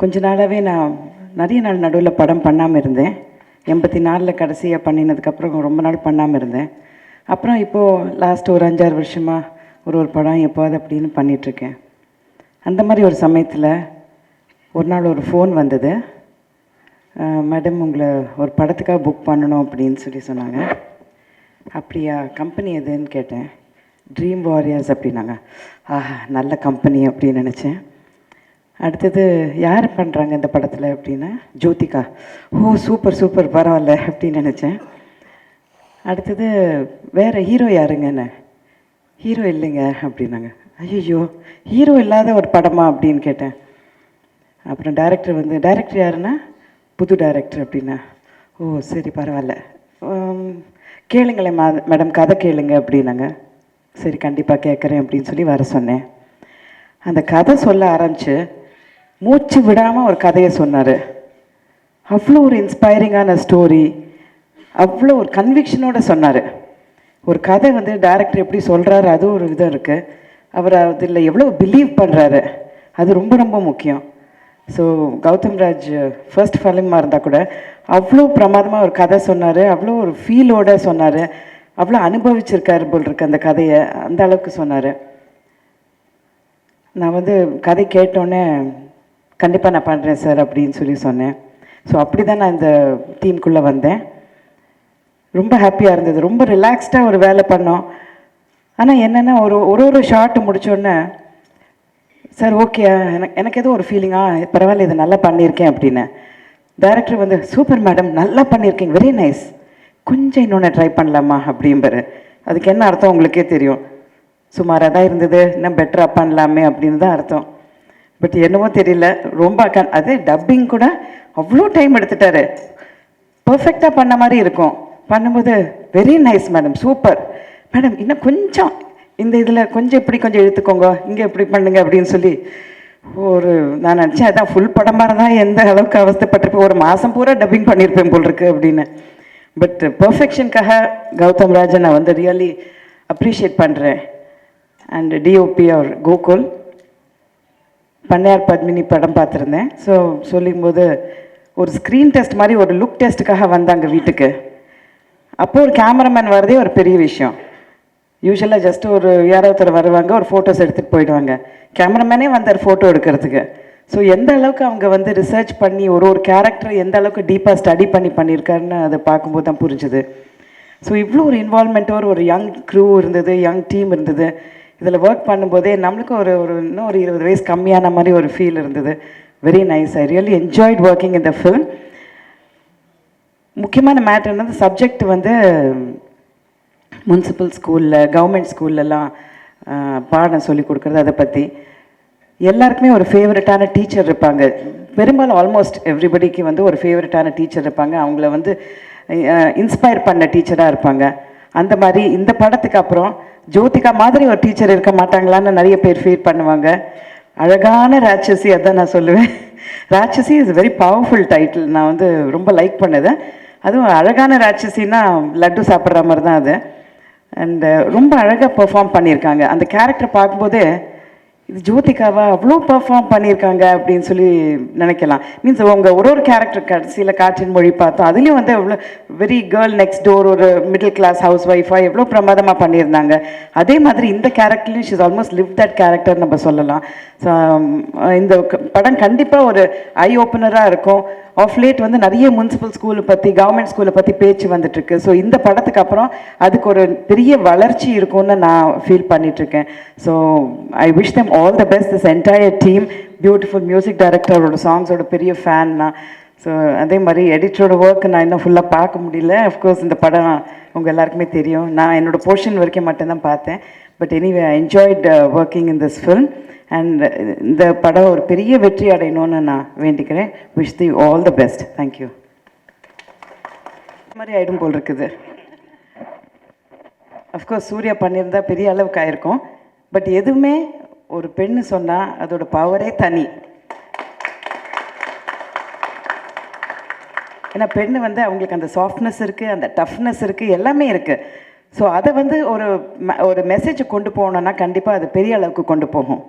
கொஞ்ச நாளாகவே நான் நிறைய நாள் நடுவில் படம் பண்ணாமல் இருந்தேன். 84 கடைசியாக பண்ணினதுக்கப்புறம் ரொம்ப நாள் பண்ணாமல் இருந்தேன். அப்புறம் இப்போது லாஸ்ட் ஒரு 5-6 வருஷமாக ஒரு படம் எப்போது அப்படின்னு பண்ணிகிட்ருக்கேன். அந்த மாதிரி ஒரு சமயத்தில் ஒரு நாள் ஒரு ஃபோன் வந்தது. மேடம், உங்களை ஒரு படத்துக்காக புக் பண்ணணும் அப்படின்னு சொன்னாங்க. அப்படியா, கம்பெனி எதுன்னு கேட்டேன். ட்ரீம் வாரியர்ஸ் அப்படின்னாங்க. நல்ல கம்பெனி அப்படின்னு நினச்சேன். அடுத்தது யார் பண்ணுறாங்க இந்த படத்தில் அப்படின்னா, ஜோதிகா. ஓ சூப்பர் சூப்பர், பரவாயில்ல அப்படின்னு நினச்சேன். அடுத்தது வேறு ஹீரோ யாருங்கன்னு. ஹீரோ இல்லைங்க அப்படின்னாங்க. ஐயோ, ஹீரோ இல்லாத ஒரு படமா அப்படின்னு கேட்டேன். அப்புறம் டைரக்டர் யாருன்னா, புது டைரக்டர் அப்படின்னா. ஓ சரி பரவாயில்ல, கேளுங்களேன் மேடம், கதை கேளுங்க அப்படின்னாங்க. சரி கண்டிப்பாக கேட்குறேன் அப்படின்னு சொல்லி வர சொன்னேன். அந்த கதை சொல்ல ஆரம்பித்து மூச்சு விடாமல் ஒரு கதையை சொன்னார். அவ்வளோ ஒரு இன்ஸ்பைரிங்கான ஸ்டோரி, அவ்வளோ ஒரு கன்விக்ஷனோடு சொன்னார். ஒரு கதை டைரக்டர் எப்படி சொல்கிறாரு அது ஒரு விதம் இருக்குது, அவர் அதில் எவ்வளோ பிலீவ் பண்ணுறாரு அது ரொம்ப ரொம்ப முக்கியம். ஸோ கௌதம் ராஜ் ஃபர்ஸ்ட் ஃபிலிமாக இருந்தால் கூட அவ்வளோ பிரமாதமாக ஒரு கதை சொன்னார், அவ்வளோ ஒரு ஃபீலோடு சொன்னார், அவ்வளோ அனுபவிச்சிருக்காரு போல் இருக்கு அந்த கதையை, அந்த அளவுக்கு சொன்னார். நான் கதை கேட்டோன்னே கண்டிப்பாக நான் பண்ணுறேன் சார் அப்படின்னு சொல்லி சொன்னேன். ஸோ அப்படி தான் நான் இந்த டீமுக்குள்ளே வந்தேன். ரொம்ப ஹாப்பியாக இருந்தது, ரொம்ப ரிலாக்ஸ்டாக ஒரு வேலை பண்ணோம். ஆனால் என்னென்னா ஒரு ஷார்ட் முடித்தோடனே, சார் ஓகே எனக்கு ஏதோ ஒரு ஃபீலிங்காக பரவாயில்ல இது நல்லா பண்ணியிருக்கேன் அப்படின்னு. டைரக்டர் சூப்பர் மேடம், நல்லா பண்ணியிருக்கீங்க, வெரி நைஸ், கொஞ்சம் இன்னொன்று ட்ரை பண்ணலாமா அப்படிம்பாரு. அதுக்கு என்ன அர்த்தம் உங்களுக்கே தெரியும், சுமாராக தான் இருந்தது, இன்னும் பெட்டராக பண்ணலாமே அப்படின்னு தான் அர்த்தம். பட் என்னவோ தெரியல, ரொம்ப அதே டப்பிங் கூட அவ்வளோ டைம் எடுத்துட்டாரு. பர்ஃபெக்டாக பண்ண மாதிரி இருக்கும். பண்ணும்போது very nice madam, super madam, இன்னும் கொஞ்சம் இந்த இதில் கொஞ்சம் இப்படி கொஞ்சம் இழுத்துக்கோங்க, இங்கே இப்படி பண்ணுங்க அப்படின்னு சொல்லி நான் நினச்சேன் அதான் ஃபுல் படமாக இருந்தால் எந்த அளவுக்கு அவஸ்தைப்பட்டிருப்பேன், ஒரு மாதம் பூரா டப்பிங் பண்ணியிருப்பேன் போல் இருக்கு அப்படின்னு. பட் பர்ஃபெக்ஷனுக்காக கௌதம் ராஜை நான் ரியலி அப்ரிஷியேட் பண்ணுறேன். அண்ட் டிஓபி அவர் கோகுல், பண்ணையார் பத்மினி படம் பார்த்துருந்தேன். ஸோ சொல்லும்போது ஒரு ஸ்க்ரீன் டெஸ்ட் மாதிரி ஒரு லுக் டெஸ்ட்டுக்காக வந்தாங்க வீட்டுக்கு. அப்போது ஒரு கேமராமேன் வரதே ஒரு பெரிய விஷயம். யூஸ்வலாக ஜஸ்ட் யாராவது வருவாங்க, ஒரு ஃபோட்டோஸ் எடுத்துகிட்டு போயிடுவாங்க. கேமராமேனே வந்தார் ஃபோட்டோ எடுக்கிறதுக்கு. ஸோ எந்த அளவுக்கு அவங்க ரிசர்ச் பண்ணி ஒரு கேரக்டர் எந்த அளவுக்கு டீப்பாக ஸ்டடி பண்ணியிருக்காருன்னு அதை பார்க்கும்போது தான் புரிஞ்சுது. ஸோ இவ்வளோ ஒரு இன்வால்மெண்ட்டோடு ஒரு யங் க்ரூ இருந்தது, யங் டீம் இருந்தது. இதில் ஒர்க் பண்ணும்போதே நம்மளுக்கு இன்னும் ஒரு 20 வயசு கம்மியான மாதிரி ஒரு ஃபீல் இருந்தது. Very nice, I really enjoyed working in the film. முக்கியமான மேட்டர் என்னது, சப்ஜெக்ட் முனிசிபல் ஸ்கூலில், கவர்மெண்ட் ஸ்கூல்லலாம் பாடம் சொல்லி கொடுக்குறது. அதை பற்றி எல்லாருக்குமே ஒரு ஃபேவரட்டான டீச்சர் இருப்பாங்க. பெரும்பாலும் ஆல்மோஸ்ட் எவ்ரிபடிக்கு ஒரு ஃபேவரட்டான டீச்சர் இருப்பாங்க. அவங்கள இன்ஸ்பயர் பண்ண டீச்சராக இருப்பாங்க. அந்த மாதிரி இந்த படத்துக்கு அப்புறம் ஜோதிகா மாதிரி ஒரு டீச்சர் இருக்க மாட்டாங்களான்னு நிறைய பேர் ஃபீல் பண்ணுவாங்க. அழகான ராட்சசி, அதான் நான் சொல்லுவேன். ராட்சசி இஸ் வெரி பவர்ஃபுல் டைட்டில். நான் ரொம்ப லைக் பண்ணது. அதுவும் அழகான ராட்சசின்னா லட்டு சாப்பிட்ற மாதிரி தான் அது. அண்டு ரொம்ப அழகாக பெர்ஃபார்ம் பண்ணியிருக்காங்க. அந்த கேரக்டர் பார்க்கும்போதே இது ஜோதிகாவா அவ்வளோ பெர்ஃபார்ம் பண்ணியிருக்காங்க அப்படின்னு சொல்லி நினைக்கலாம். மீன்ஸ் அவங்க ஒரு கேரக்டர் கடைசியில் காற்றின் மொழி பார்த்தோம், அதுலேயும் எவ்வளோ வெரி கேர்ள் நெக்ஸ்ட் டோர், ஒரு மிடில் கிளாஸ் ஹவுஸ் ஒய்ஃபாக எவ்வளோ பிரமாதமாக பண்ணியிருந்தாங்க. அதே மாதிரி இந்த கேரக்டர்லையும் she's almost live that character நம்ம சொல்லலாம். ஸோ இந்த படம் கண்டிப்பாக ஒரு ஐ ஓப்பனராக இருக்கும். ஆஃப் லேட் நிறைய முனிசிபல் ஸ்கூலை பற்றி, கவர்மெண்ட் ஸ்கூலை பற்றி பேச்சு வந்துட்டுருக்கு. ஸோ இந்த படத்துக்கு அப்புறம் அதுக்கு ஒரு பெரிய வளர்ச்சி இருக்கும்னு நான் ஃபீல் பண்ணிகிட்ருக்கேன். So I wish them all the best, this entire team. Beautiful music டைரக்டரோட சாங்ஸோட பெரிய ஃபேன் நான். ஸோ அதே மாதிரி எடிட்டரோட ஒர்க் நான் இன்னும் ஃபுல்லாக பார்க்க முடியல. அஃப்கோர்ஸ் இந்த படம் உங்கள் எல்லாருக்குமே தெரியும், நான் என்னோடய போர்ஷன் வரைக்கும் மட்டும்தான் பார்த்தேன். But anyway I enjoyed working in this film. And இந்த படம் ஒரு பெரிய வெற்றி அடையணும்னு நான் வேண்டிக்கிறேன். Wish the all the best. Thank you. மாதிரி ஆகிடும் போல் இருக்குது. அஃப்கோர்ஸ் சூர்யா பண்ணியிருந்தா பெரிய அளவுக்கு ஆயிருக்கும். பட் எதுவுமே ஒரு பெண்ணு சொன்னால் அதோட பவரே தனி. ஏன்னா பெண்ணு அவங்களுக்கு அந்த சாஃப்ட்னஸ் இருக்குது, அந்த டஃப்னஸ் இருக்குது, எல்லாமே இருக்குது. ஸோ அதை ஒரு மெசேஜை கொண்டு போகணுன்னா கண்டிப்பாக அது பெரிய அளவுக்கு கொண்டு போகும்.